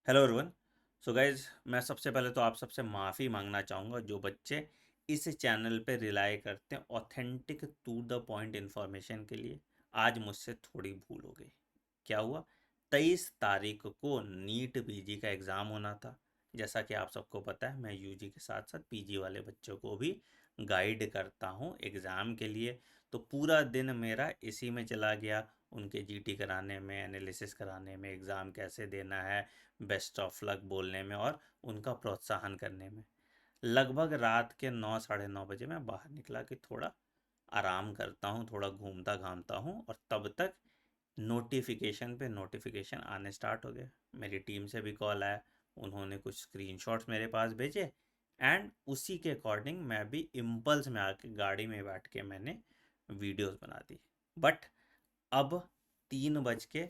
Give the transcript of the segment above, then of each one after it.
Hello everyone. So guys, मैं सबसे पहले तो आप सबसे माफ़ी मांगना चाहूँगा जो बच्चे इस चैनल पे रिलाई करते हैं authentic to the point information के लिए। आज मुझसे थोड़ी भूल हो गई। क्या हुआ? 23 तारीख को नीट पीजी का एग्ज़ाम होना था। जैसा कि आप सबको पता है, मैं यूजी के साथ साथ पीजी वाले बच्चों को भी गाइड करता हूँ एग्ज़ाम के लिए। तो पूरा दिन मेरा इसी में चला गया, उनके जीटी कराने में, एनालिसिस कराने में, एग्ज़ाम कैसे देना है, बेस्ट ऑफ लक बोलने में और उनका प्रोत्साहन करने में। लगभग रात के 9 साढ़े 9 बजे मैं बाहर निकला कि थोड़ा आराम करता हूँ, थोड़ा घूमता घामता हूँ, और तब तक नोटिफिकेशन पे नोटिफिकेशन आने स्टार्ट हो गए। मेरी टीम से भी कॉल आया, उन्होंने कुछ स्क्रीनशॉट्स मेरे पास भेजे, एंड उसी के अकॉर्डिंग मैं भी इम्पल्स में आके गाड़ी में बैठ के मैंने वीडियोस बना दी। बट अब 3 बज के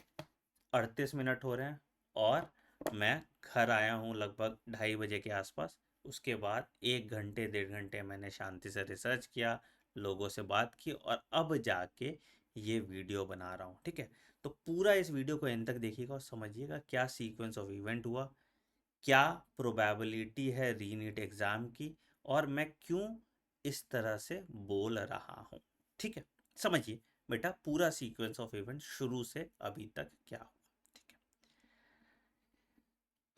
38 मिनट हो रहे हैं और मैं घर आया हूँ लगभग 2:30 बजे के आसपास। उसके बाद 1 घंटे 1.5 घंटे मैंने शांति से रिसर्च किया, लोगों से बात की, और अब जाके ये वीडियो बना रहा हूँ। ठीक है, तो पूरा इस वीडियो को एंड तक देखिएगा और समझिएगा क्या सीक्वेंस ऑफ इवेंट हुआ, क्या प्रोबेबिलिटी है रीनीट एग्ज़ाम की, और मैं क्यों इस तरह से बोल रहा हूँ। ठीक है, समझिए बेटा पूरा सीक्वेंस ऑफ इवेंट शुरू से अभी तक क्या हुआ। ठीक है,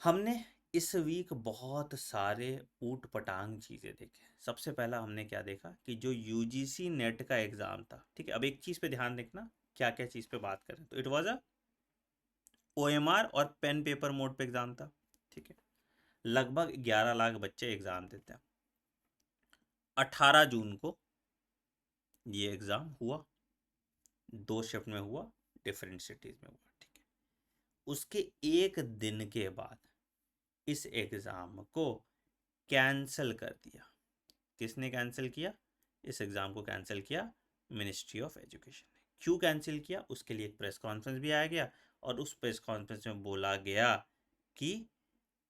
हमने इस वीक बहुत सारे ऊट पटांग चीज़ें देखे। सबसे पहला हमने क्या देखा कि जो यूजीसी नेट का एग्ज़ाम था। ठीक है, अब एक चीज़ पे ध्यान देखना, क्या क्या चीज़ पे बात करें, तो इट वाज अ ओएमआर और पेन पेपर मोड पे एग्ज़ाम था। ठीक है, लगभग 11 लाख बच्चे एग्ज़ाम देते हैं। 18 जून को ये एग्ज़ाम हुआ, 2 शिफ्ट में हुआ, डिफरेंट सिटीज़ में हुआ। ठीक है, उसके एक दिन के बाद इस एग्ज़ाम को कैंसिल कर दिया। किसने कैंसिल किया? इस एग्ज़ाम को कैंसिल किया मिनिस्ट्री ऑफ एजुकेशन ने। क्यों कैंसिल किया? उसके लिए एक प्रेस कॉन्फ्रेंस भी आया गया, और उस प्रेस कॉन्फ्रेंस में बोला गया कि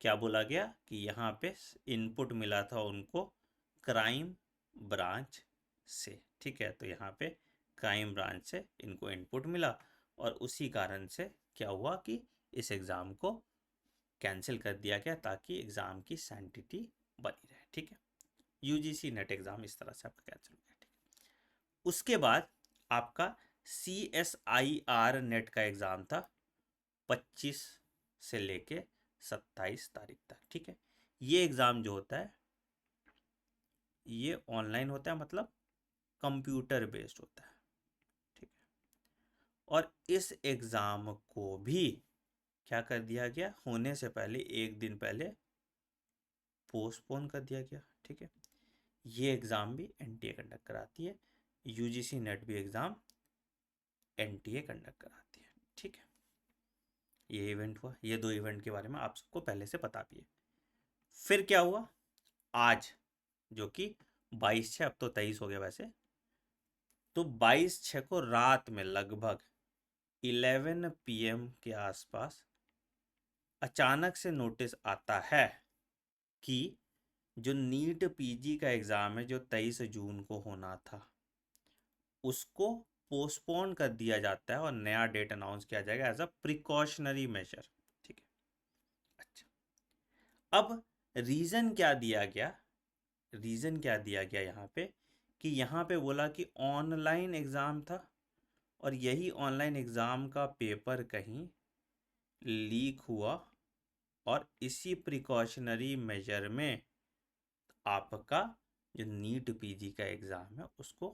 क्या बोला गया कि यहाँ पे इनपुट मिला था उनको क्राइम ब्रांच से। ठीक है, तो यहाँ पे क्राइम ब्रांच से इनको इनपुट मिला, और उसी कारण से क्या हुआ कि इस एग्ज़ाम को कैंसिल कर दिया गया ताकि एग्ज़ाम की सैंटिटी बनी रहे। ठीक है, यूजीसी नेट एग्ज़ाम इस तरह से आपका कैंसिल हो गया। ठीक है, उसके बाद आपका CSIR नेट का एग्ज़ाम था 25 से लेके 27 तारीख तक। ठीक है, ये एग्ज़ाम जो होता है ये ऑनलाइन होता है, मतलब कंप्यूटर बेस्ड होता है। ठीक है, और इस एग्ज़ाम को भी क्या कर दिया गया, होने से पहले एक दिन पहले पोस्टपोन कर दिया गया। ठीक है, ये एग्ज़ाम भी एनटीए कंडक्ट कराती है, यूजीसी नेट भी एग्ज़ाम एनटीए कंडक्ट कराती है। ठीक है, ये इवेंट हुआ। ये दो इवेंट के बारे में आप सबको पहले से पता भी है। फिर क्या हुआ आज, जो कि 22/6, अब तो 23 हो गया वैसे, तो 22/6 को रात में लगभग 11 PM के आसपास अचानक से नोटिस आता है कि जो नीट पीजी का एग्ज़ाम है जो 23 जून को होना था, उसको पोस्टपोन कर दिया जाता है और नया डेट अनाउंस किया जाएगा एज अ प्रिकॉशनरी मेजर। ठीक है, अच्छा, अब रीज़न क्या दिया गया? रीज़न क्या दिया गया यहाँ पे कि यहाँ पे बोला कि ऑनलाइन एग्ज़ाम था, और यही ऑनलाइन एग्ज़ाम का पेपर कहीं लीक हुआ, और इसी प्रिकॉशनरी मेजर में आपका जो नीट पीजी का एग्ज़ाम है उसको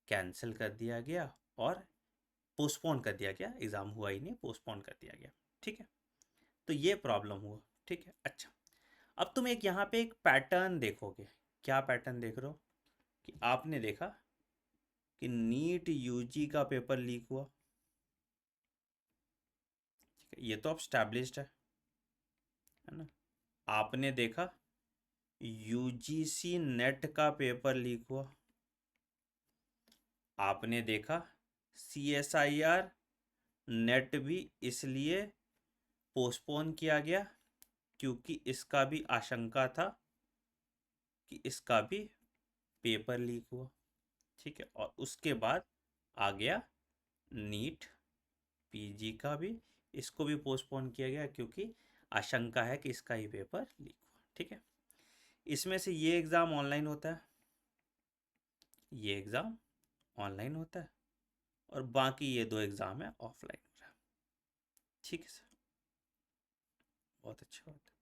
कैंसिल कर दिया गया और पोस्टपोन कर दिया गया। एग्ज़ाम हुआ ही नहीं, पोस्टपोन कर दिया गया। ठीक है, तो ये प्रॉब्लम हुआ। ठीक है, अच्छा, अब तुम एक यहाँ पे एक पैटर्न देखोगे। क्या पैटर्न देख रहे हो? कि आपने देखा कि नीट यूजी का पेपर लीक हुआ। ठीक है, ये तो अब स्टैब्लिश्ड है ना। आपने देखा यूजीसी नेट का पेपर लीक हुआ। आपने देखा CSIR नेट भी इसलिए पोस्टपोन किया गया क्योंकि इसका भी आशंका था कि इसका भी पेपर लीक हुआ। ठीक है, और उसके बाद आ गया नीट पीजी का भी, इसको भी पोस्टपोन किया गया क्योंकि आशंका है कि इसका ही पेपर लीक हुआ। ठीक है, इसमें से ये एग्ज़ाम ऑनलाइन होता है, ये एग्ज़ाम ऑनलाइन होता है, और बाकी ये 2 एग्ज़ाम है ऑफलाइन हो रहा है। ठीक है सर, बहुत अच्छी बात है,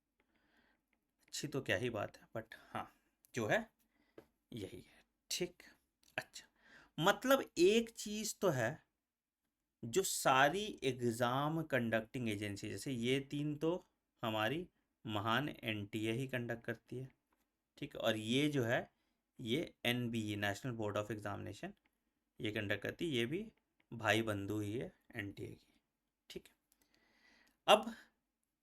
अच्छी तो क्या ही बात है, बट हाँ जो है यही है। ठीक, अच्छा, मतलब एक चीज़ तो है, जो सारी एग्ज़ाम कंडक्टिंग एजेंसी, जैसे ये 3 तो हमारी महान एनटीए ही कंडक्ट करती है, ठीक है, और ये जो है ये NBA national board of examination ये कंडक्ट करती है, ये भी भाई बंधु ही है एनटीए की। ठीक है, अब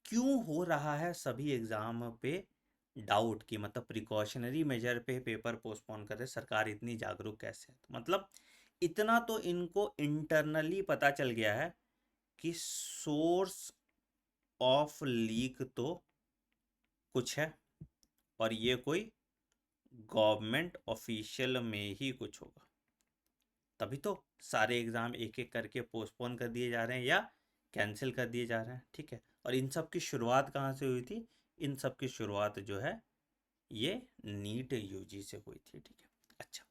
क्यों हो रहा है सभी एग्ज़ाम पे डाउट की, मतलब प्रिकॉशनरी मेजर पे पेपर पोस्टपोन कर रहे, सरकार इतनी जागरूक कैसे है? तो मतलब इतना तो इनको इंटरनली पता चल गया है कि सोर्स ऑफ लीक तो कुछ है, और ये कोई गवर्नमेंट ऑफिशियल में ही कुछ होगा, तभी तो सारे एग्ज़ाम एक एक करके पोस्टपोन कर दिए जा रहे हैं या कैंसिल कर दिए जा रहे हैं। ठीक है, और इन सब की शुरुआत कहाँ से हुई थी? इन सब की शुरुआत जो है ये नीट यूजी से हुई थी। ठीक है, अच्छा,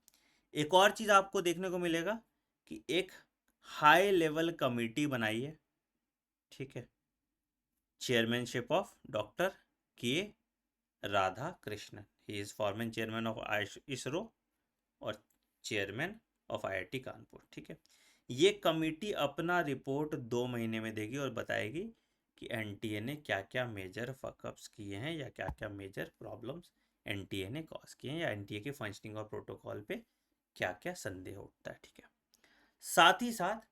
एक और चीज़ आपको देखने को मिलेगा कि एक हाई लेवल कमेटी बनाई है, ठीक है, चेयरमैनशिप ऑफ डॉक्टर के Radha Krishnan, he is former chairman of ISRO और चेयरमैन ऑफ आईआईटी कानपुर। ठीक है, ये कमेटी अपना रिपोर्ट 2 महीने में देगी और बताएगी कि एनटीए ने क्या क्या मेजर फकअप्स किए हैं या क्या क्या मेजर प्रॉब्लम्स एनटीए ने कॉज किए हैं, या एनटीए के फंक्शनिंग और प्रोटोकॉल पे क्या क्या संदेह उठता है। ठीक है, साथ ही साथ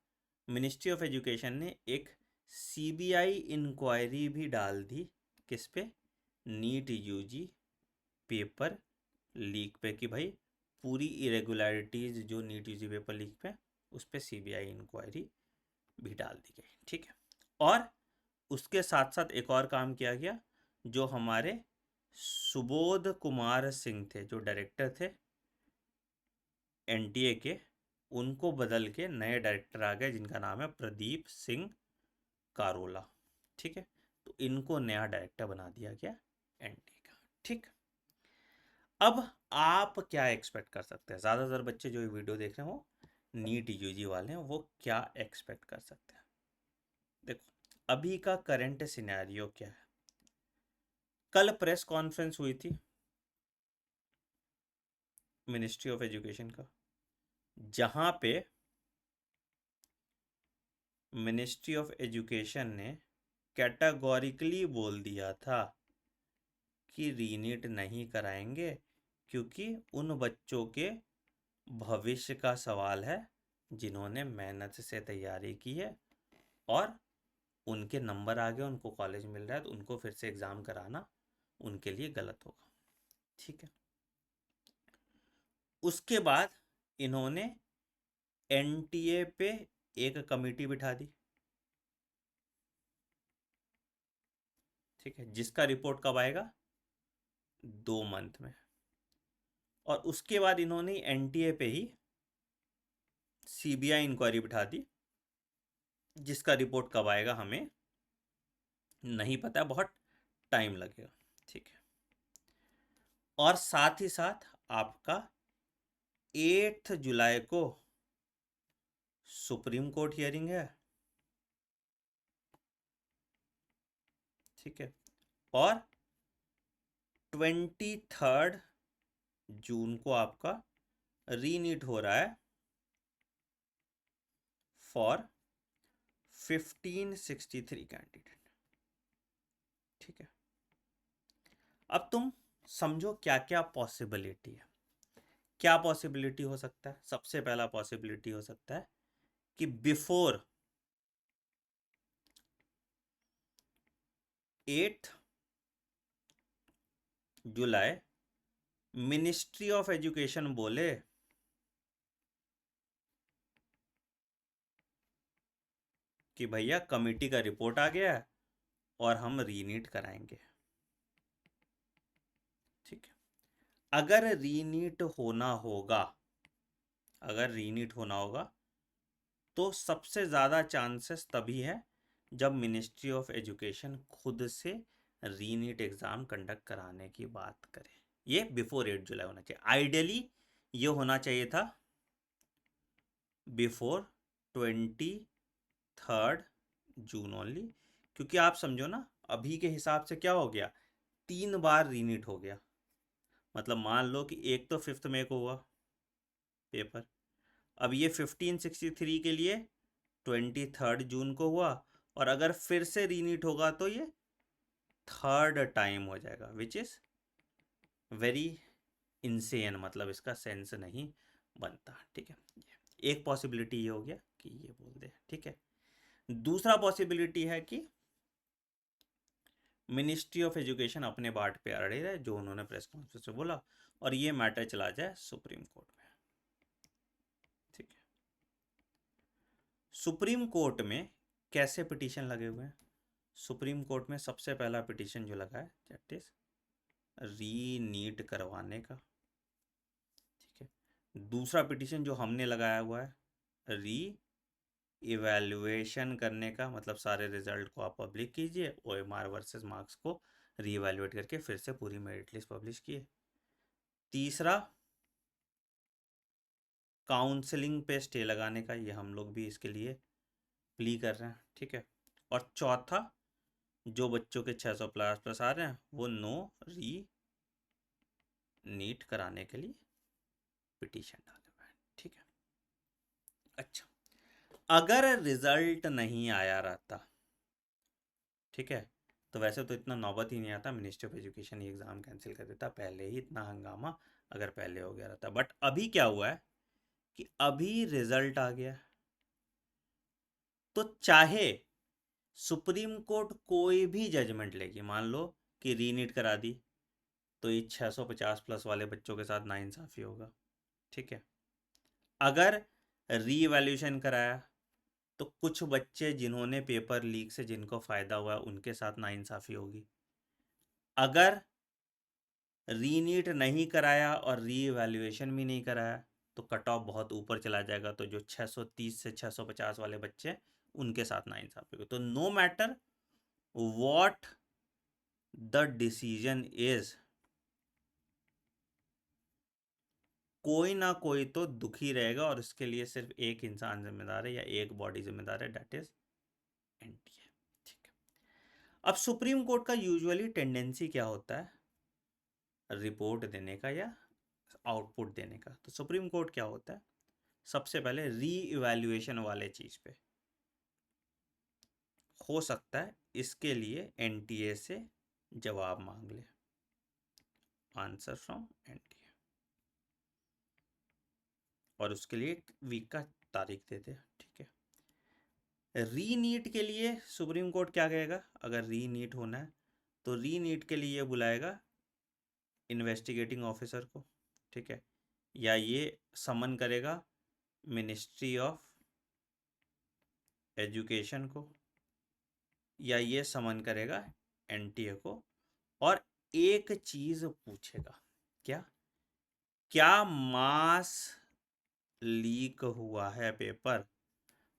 मिनिस्ट्री ऑफ एजुकेशन ने एक सीबीआई इंक्वायरी भी डाल दी, किस पे? नीट यूजी पेपर लीक पे, कि भाई पूरी इरेगुलरिटीज़ जो नीट यूजी पेपर लीक पे उस पर सीबीआई इंक्वायरी भी डाल दी गई। ठीक है, और उसके साथ साथ एक और काम किया गया, जो हमारे सुबोध कुमार सिंह थे जो डायरेक्टर थे एनटीए के, उनको बदल के नए डायरेक्टर आ गए जिनका नाम है प्रदीप सिंह कारोला। ठीक है, तो इनको नया डायरेक्टर बना दिया गया एनटीए का। ठीक, अब आप क्या एक्सपेक्ट कर सकते हैं? ज़्यादातर बच्चे जो ये वीडियो देख रहे हैं वो नीट यूजी वाले हैं, वो क्या एक्सपेक्ट कर सकते हैं? देखो, अभी का करंट सिनेरियो क्या है? कल प्रेस कॉन्फ्रेंस हुई थी मिनिस्ट्री ऑफ एजुकेशन का, जहां पे मिनिस्ट्री ऑफ एजुकेशन ने कैटेगोरिकली बोल दिया था कि रीनीट नहीं कराएंगे, क्योंकि उन बच्चों के भविष्य का सवाल है जिन्होंने मेहनत से तैयारी की है और उनके नंबर आ गए, उनको कॉलेज मिल रहा है, तो उनको फिर से एग्ज़ाम कराना उनके लिए गलत होगा। ठीक है, उसके बाद इन्होंने एनटीए पे एक कमेटी बिठा दी, ठीक है, जिसका रिपोर्ट कब आएगा? 2 मंथ में। और उसके बाद इन्होंने एनटीए पे ही सीबीआई इंक्वायरी बिठा दी, जिसका रिपोर्ट कब आएगा हमें नहीं पता, बहुत टाइम लगेगा। ठीक है, और साथ ही साथ आपका 8 जुलाई को सुप्रीम कोर्ट हियरिंग है। ठीक है, और 23 जून को आपका रीनीट हो रहा है फॉर 1563 कैंडिडेट। ठीक है, अब तुम समझो क्या क्या पॉसिबिलिटी है। क्या पॉसिबिलिटी हो सकता है? सबसे पहला पॉसिबिलिटी हो सकता है कि before 8 July ministry of education बोले कि भैया कमेटी का रिपोर्ट आ गया है और हम रीनीट कराएंगे। ठीक है, अगर रीनीट होना होगा, अगर रीनीट होना होगा तो सबसे ज़्यादा चांसेस तभी है जब मिनिस्ट्री ऑफ एजुकेशन खुद से रीनीट एग्ज़ाम कंडक्ट कराने की बात करें, ये बिफोर 8 जुलाई होना चाहिए। आइडियली ये होना चाहिए था बिफोर 23 जून ओनली, क्योंकि आप समझो ना अभी के हिसाब से क्या हो गया, 3 बार रीनीट हो गया। मतलब मान लो कि एक तो 5 मई को हुआ पेपर, अब ये 1563 के लिए 23 जून को हुआ, और अगर फिर से रीनीट होगा तो ये 3rd टाइम हो जाएगा, विच इज़ वेरी इनसेन, मतलब इसका सेंस नहीं बनता। ठीक है, एक पॉसिबिलिटी ये हो गया कि ये बोल दे। ठीक है, दूसरा पॉसिबिलिटी है कि मिनिस्ट्री ऑफ एजुकेशन अपने बाट पे अड़े रहे, जो उन्होंने प्रेस कॉन्फ्रेंस में बोला, और ये मैटर चला जाए सुप्रीम कोर्ट में। ठीक है, सुप्रीम कोर्ट में कैसे पिटीशन लगे हुए हैं? सुप्रीम कोर्ट में सबसे पहला पिटीशन जो लगा है दैट इज रीनीट करवाने का। ठीक है, दूसरा पिटीशन जो हमने लगाया हुआ है री इवैल्यूएशन करने का, मतलब सारे रिजल्ट को आप पब्लिक कीजिए, OMR वर्सेस मार्क्स को री इवैल्यूएट करके फिर से पूरी मेरिट लिस्ट पब्लिश किए। तीसरा काउंसलिंग पे स्टे लगाने का, ये हम लोग भी इसके लिए प्ली कर रहे हैं। ठीक है, और चौथा जो बच्चों के 600 प्लस आ रहे हैं वो नो री नीट कराने के लिए पिटीशन डाले हुए हैं। ठीक है, अच्छा, अगर रिजल्ट नहीं आया रहता, ठीक है, तो वैसे तो इतना नौबत ही नहीं आता, मिनिस्ट्री ऑफ एजुकेशन ये एग्ज़ाम कैंसिल कर देता, पहले ही इतना हंगामा अगर पहले हो गया रहता। बट अभी क्या हुआ है कि अभी रिजल्ट आ गया, तो चाहे सुप्रीम कोर्ट कोई भी जजमेंट लेगी, मान लो कि रीनीट करा दी, तो ये 650 प्लस वाले बच्चों के साथ नाइंसाफ़ी होगा। ठीक है, अगर री इवैल्यूएशन कराया तो कुछ बच्चे जिन्होंने पेपर लीक से जिनको फ़ायदा हुआ उनके साथ नाइंसाफ़ी होगी। अगर रीनीट नहीं कराया और री इवैल्यूएशन भी नहीं कराया तो कट ऑफ बहुत ऊपर चला जाएगा, तो जो 630 से 650 वाले बच्चे उनके साथ नाइंसाफ़ी होगी। तो no matter what the decision is, कोई ना कोई तो दुखी रहेगा, और इसके लिए सिर्फ एक इंसान जिम्मेदार है या एक बॉडी जिम्मेदार है, दैट इज NTA। ठीक है, अब सुप्रीम कोर्ट का यूजुअली टेंडेंसी क्या होता है, रिपोर्ट देने का या आउटपुट देने का। तो सुप्रीम कोर्ट क्या होता है, सबसे पहले री इवैल्यूएशन वाले चीज पे हो सकता है इसके लिए NTA से जवाब मांग ले, आंसर फ्रॉम NTA, और उसके लिए एक वीक का तारीख देते हैं। ठीक है, री नीट के लिए सुप्रीम कोर्ट क्या कहेगा, अगर री नीट होना है तो री नीट के लिए बुलाएगा इन्वेस्टिगेटिंग ऑफिसर को। ठीक है, या ये समन करेगा मिनिस्ट्री ऑफ एजुकेशन को, या ये समन करेगा NTA को, और एक चीज पूछेगा, क्या क्या मास लीक हुआ है पेपर,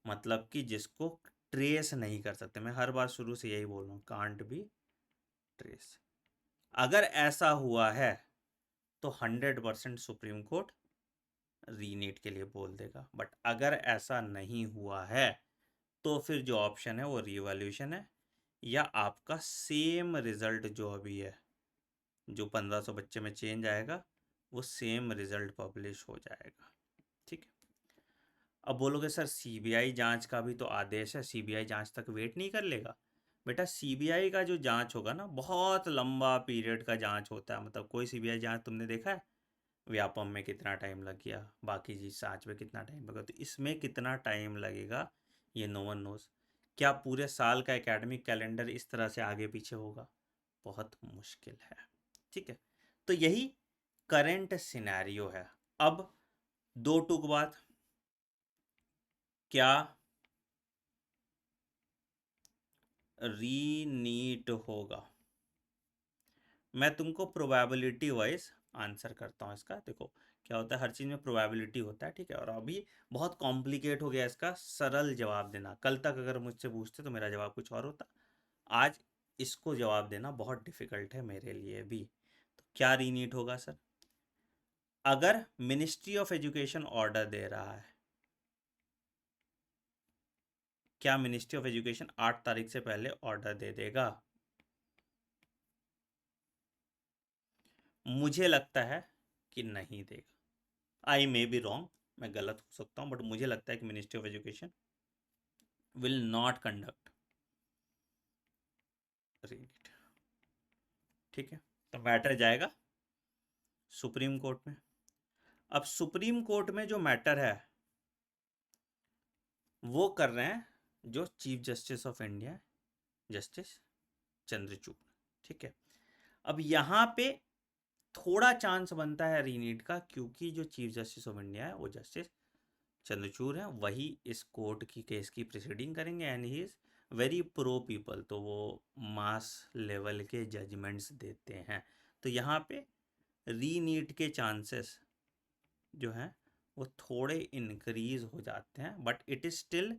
मतलब कि जिसको ट्रेस नहीं कर सकते। मैं हर बार शुरू से यही बोल रहा हूँ, कांट बी ट्रेस। अगर ऐसा हुआ है तो 100% सुप्रीम कोर्ट रीनीट के लिए बोल देगा। बट अगर ऐसा नहीं हुआ है तो फिर जो ऑप्शन है वो रीवैल्यूएशन है, या आपका सेम रिजल्ट जो अभी है, जो 1500 बच्चे में चेंज आएगा, वो सेम रिजल्ट पब्लिश हो जाएगा। ठीक है, अब बोलोगे सर CBI जांच का भी तो आदेश है, CBI जांच तक वेट नहीं कर लेगा? बेटा CBI का जो जांच होगा ना, बहुत लंबा पीरियड का जांच होता है। मतलब कोई CBI जांच तुमने देखा है व्यापम में कितना टाइम लग गया, बाकी जी जांच में कितना टाइम लगा, तो इसमें कितना टाइम लगेगा ये नो वन नोज। क्या पूरे साल का एकेडमिक कैलेंडर इस तरह से आगे पीछे होगा? बहुत मुश्किल है। ठीक है, तो यही करंट सिनेरियो है। अब दो टूक बात, क्या रीनीट होगा? मैं तुमको प्रोबेबिलिटी वाइज आंसर करता हूँ इसका। देखो क्या होता है, हर चीज़ में प्रोबेबिलिटी होता है। ठीक है, और अभी बहुत कॉम्प्लिकेट हो गया इसका सरल जवाब देना। कल तक अगर मुझसे पूछते तो मेरा जवाब कुछ और होता। आज इसको जवाब देना बहुत डिफिकल्ट है मेरे लिए भी। तो क्या रीनीट होगा सर? अगर मिनिस्ट्री ऑफ एजुकेशन ऑर्डर दे रहा है, क्या मिनिस्ट्री ऑफ एजुकेशन 8 तारीख से पहले ऑर्डर दे देगा? मुझे लगता है कि नहीं देगा। आई मे बी रॉन्ग, मैं गलत हो सकता हूं, बट मुझे लगता है कि ministry of education will not conduct रीनीट। ठीक है, तो मैटर जाएगा सुप्रीम कोर्ट में। अब सुप्रीम कोर्ट में जो मैटर है वो कर रहे हैं जो chief justice of India, justice Chandrachud. ठीक है, अब यहाँ पे थोड़ा चांस बनता है रीनीट का, क्योंकि जो चीफ जस्टिस ऑफ इंडिया है वो जस्टिस चंद्रचूड़ हैं, वही इस कोर्ट की केस की प्रोसीडिंग करेंगे and he is very pro people, तो वो मास लेवल के जजमेंट्स देते हैं। तो यहाँ पे रीनीट के चांसेस जो हैं वो थोड़े इंक्रीज हो जाते हैं, but it is still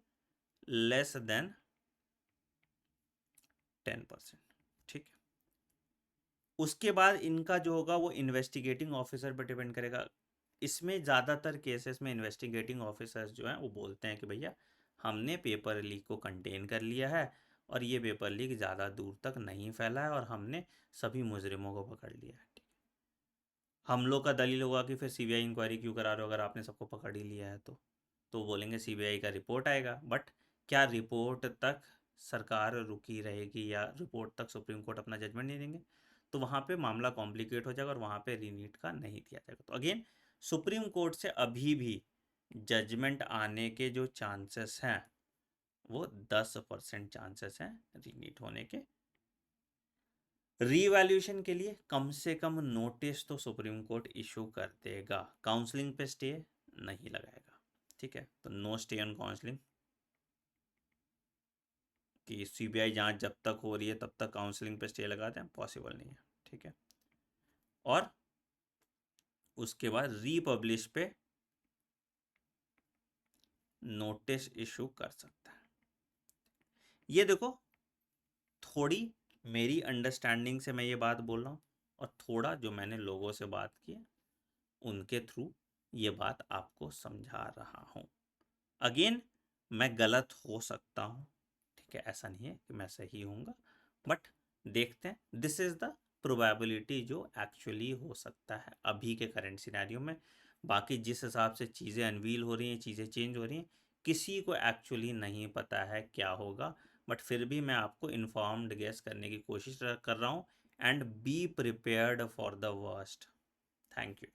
less than 10%। ठीक है, उसके बाद इनका जो होगा वो इन्वेस्टिगेटिंग ऑफिसर पर डिपेंड करेगा। इसमें ज़्यादातर केसेस में इन्वेस्टिगेटिंग ऑफिसर्स जो हैं वो बोलते हैं कि भैया हमने पेपर लीक को कंटेन कर लिया है और ये पेपर लीक ज़्यादा दूर तक नहीं फैला है और हमने सभी मुजरिमों को पकड़ लिया है। ठीक है, हम लोग का दलील होगा कि फिर सीबीआई इंक्वायरी क्यों करा रहे हो अगर आपने सबको पकड़ ही लिया है तो बोलेंगे सीबीआई का रिपोर्ट आएगा। बट क्या रिपोर्ट तक सरकार रुकी रहेगी या रिपोर्ट तक सुप्रीम कोर्ट अपना जजमेंट नहीं देंगे? तो वहाँ पे मामला कॉम्प्लिकेट हो जाएगा और वहाँ पे रीनीट का नहीं दिया जाएगा। तो अगेन सुप्रीम कोर्ट से अभी भी जजमेंट आने के जो चांसेस हैं वो 10% चांसेस हैं रीनीट होने के। रीवैल्यूएशन के लिए कम से कम नोटिस तो सुप्रीम कोर्ट इशू कर देगा, काउंसलिंग पे स्टे नहीं लगाएगा। ठीक है, तो नो स्टे ऑन काउंसलिंग, कि सीबीआई जांच जब तक हो रही है तब तक काउंसलिंग पे स्टे लगा दें, पॉसिबल नहीं है। ठीक है, और उसके बाद रीपब्लिश पे नोटिस इशू कर सकता है। ये देखो, थोड़ी मेरी अंडरस्टैंडिंग से मैं ये बात बोल रहा हूँ और थोड़ा जो मैंने लोगों से बात की है उनके थ्रू ये बात आपको समझा रहा हूँ। अगेन मैं गलत हो सकता हूँ, ठीक है, ऐसा नहीं है कि मैं सही होऊंगा, बट देखते हैं। दिस इज़ द प्रोबेबिलिटी जो एक्चुअली हो सकता है अभी के करंट सिनेरियो में। बाकी जिस हिसाब से चीज़ें अनवील हो रही हैं, चीज़ें चेंज हो रही हैं, किसी को एक्चुअली नहीं पता है क्या होगा, बट फिर भी मैं आपको इन्फॉर्म्ड गेस करने की कोशिश कर रहा हूँ and be prepared for the worst. Thank you.